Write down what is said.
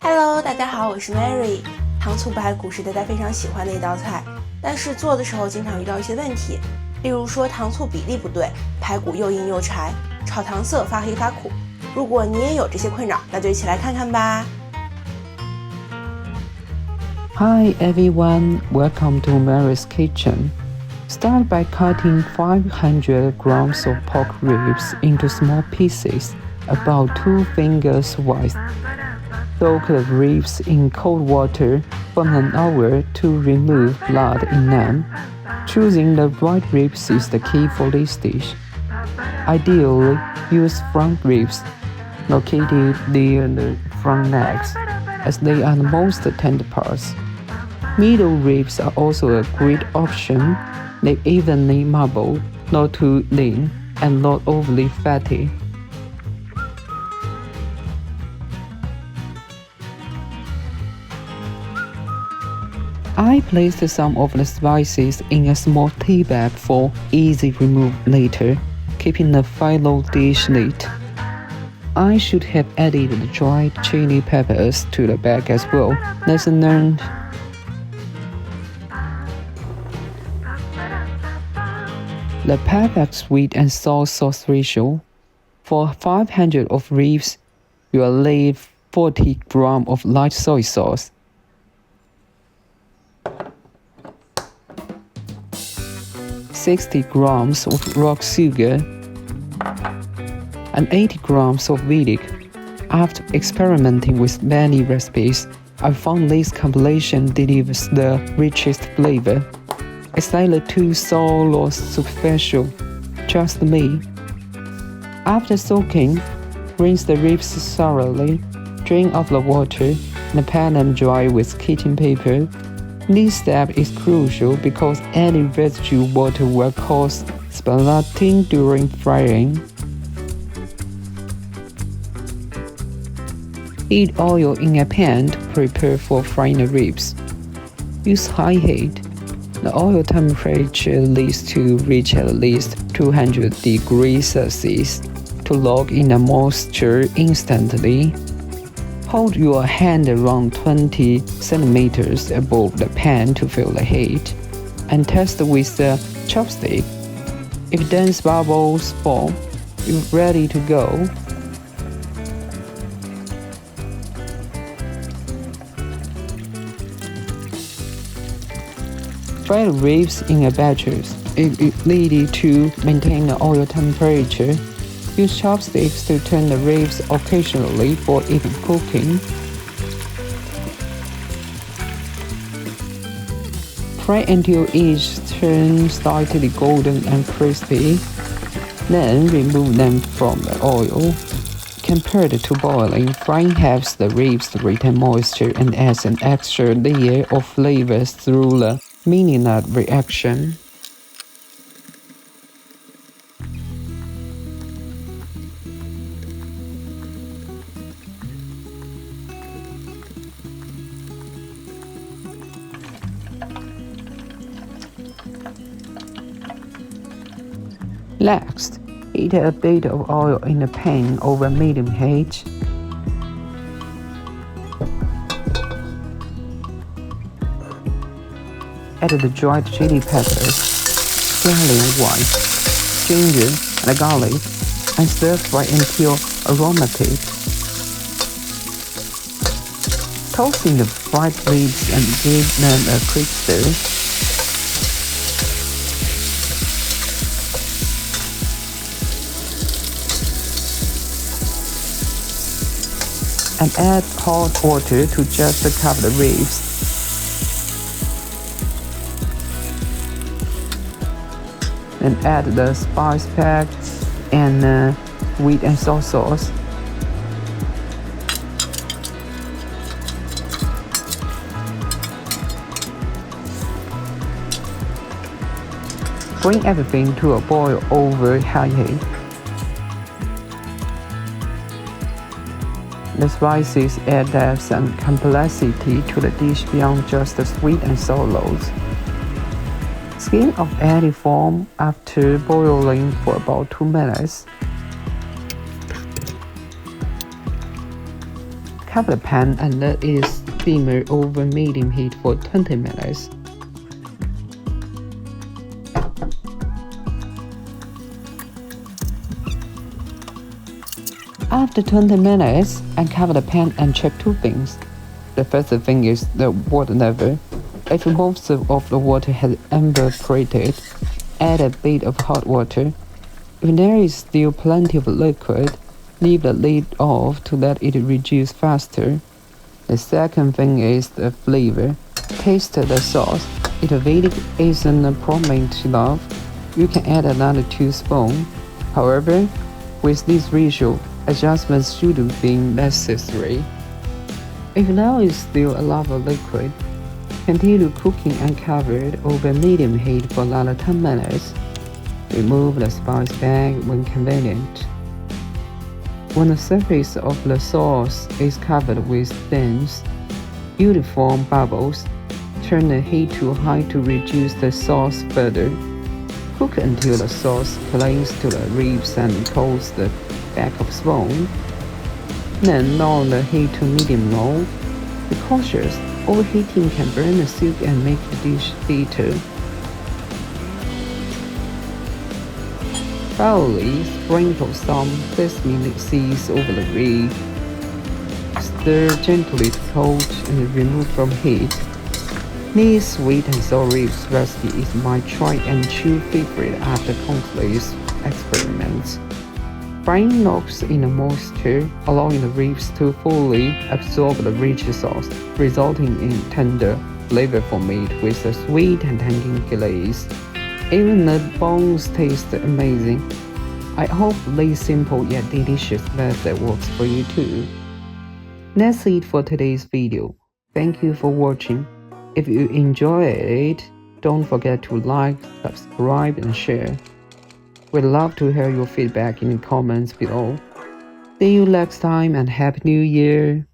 Hello，大家好，我是 Mary。糖醋排骨是大家非常喜欢的一道菜，但是做的时候经常遇到一些问题，例如说糖醋比例不对，排骨又硬又柴，炒糖色发黑发苦。如果你也有这些困扰，那就一起来看看吧。Hi everyone, welcome to Mary's Kitchen. Start by cutting 500 grams of pork ribs into small pieces, about 2 fingers wide. Soak the ribs in cold water for an hour to remove blood in them. Choosing the right ribs is the key for this dish. Ideally, use front ribs, located near the front legs, as they are the most tender parts. Middle ribs are also a great option. They're evenly marbled, not too lean, and not overly fatty. I placed some of the spices in a small tea bag for easy remove later, keeping the final dish neat. I should have added the dried chili peppers to the bag as well. Lesson learned. The perfect sweet and sour sauce ratio. For 500 of ribs, you will leave 40 grams of light soy sauce. 60 grams of rock sugar, and 80 grams of vinegar. After experimenting with many recipes, I found this combination delivers the richest flavor. It's neither too sour or superficial, trust me. After soaking, rinse the ribs thoroughly, drain off the water, and pan them dry with kitchen paper. This step is crucial because any residue water will cause splatting during frying. Heat oil in a pan to prepare for frying the ribs. Use high heat. The oil temperature needs to reach at least 200 degrees Celsius to lock in the moisture instantly. Hold your hand around 20 centimeters above the pan to feel the heat, and test with the chopstick. If dense bubbles form, you're ready to go. Fry the ribs in a batches. If needed to maintain the oil temperature, use chopsticks to turn the ribs occasionally for even cooking. Fry until each turns slightly golden and crispy. Then remove them from the oil. Compared to boiling, frying helps the ribs to retain moisture and adds an extra layer of flavors through the mini-nut reaction. Next, heat a bit of oil in a pan over medium heat. Add the dried chili peppers, scallion white, ginger, and garlic, and stir fry until aromatic. Toss in the fried ribs and give them a quick stir. And add hot water to just cover the ribs. Then add the spice pack and sweet and sour sauce. Bring everything to a boil over high heat. The spices add depth and complexity to the dish beyond just the sweet and sour notes. Skim off any foam after boiling for about 2 minutes. Cover the pan and let it simmer over medium heat for 20 minutes. After 20 minutes, uncover the pan and check two things. The first thing is the water level. If most of the water has evaporated, add a bit of hot water. If there is still plenty of liquid, leave the lid off to let it reduce faster. The second thing is the flavor. Taste the sauce. If the vidi isn't prominent enough, you can add another 2 spoons. However, with this ratio, adjustments shouldn't be necessary. If there is still a lot of liquid, continue cooking uncovered over medium heat for another 10 minutes. Remove the spice bag when convenient. When the surface of the sauce is covered with thin, uniform bubbles, turn the heat to high to reduce the sauce further. Cook until the sauce clings to the ribs and coats the back of spoon. Then lower the heat to medium-low. Be cautious, overheating can burn the soup and make the dish bitter. Finally, sprinkle some sesame seeds over the rib. Stir gently to coat and remove from heat. This sweet and sour ribs recipe is my tried-and-true favorite after countless experiments. Frying locks in the moisture, allowing the ribs to fully absorb the rich sauce, resulting in tender, flavorful meat with a sweet and tangy glaze. Even the bones taste amazing. I hope this simple yet delicious method works for you too. That's it for today's video. Thank you for watching. If you enjoyed it, don't forget to like, subscribe, and share. We'd love to hear your feedback in the comments below. See you next time and Happy New Year!